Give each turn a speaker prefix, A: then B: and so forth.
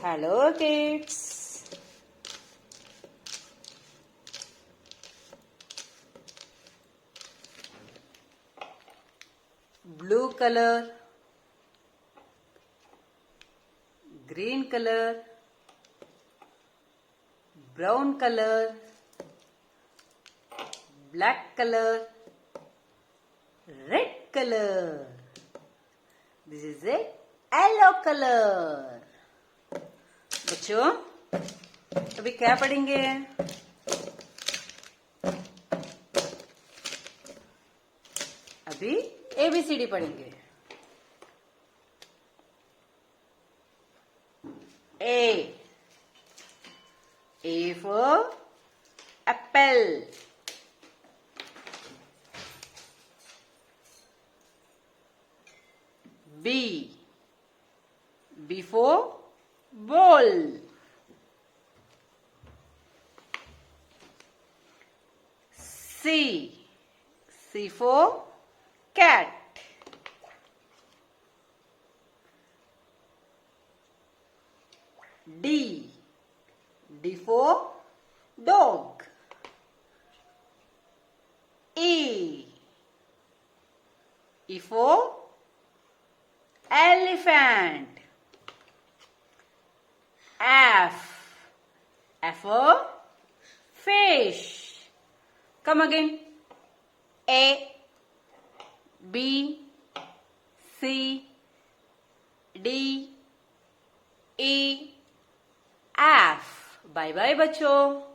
A: Hello kids. Blue color, green color, brown color, black color, red color. This is a yellow color. बच्चों अभी क्या पढ़ेंगे? अभी ABCD पढ़ेंगे. A for apple. B for ball. C for cat. D for dog. E for elephant. F for fish. Come again. A, B, C, D, E, F. Bye bye बच्चों.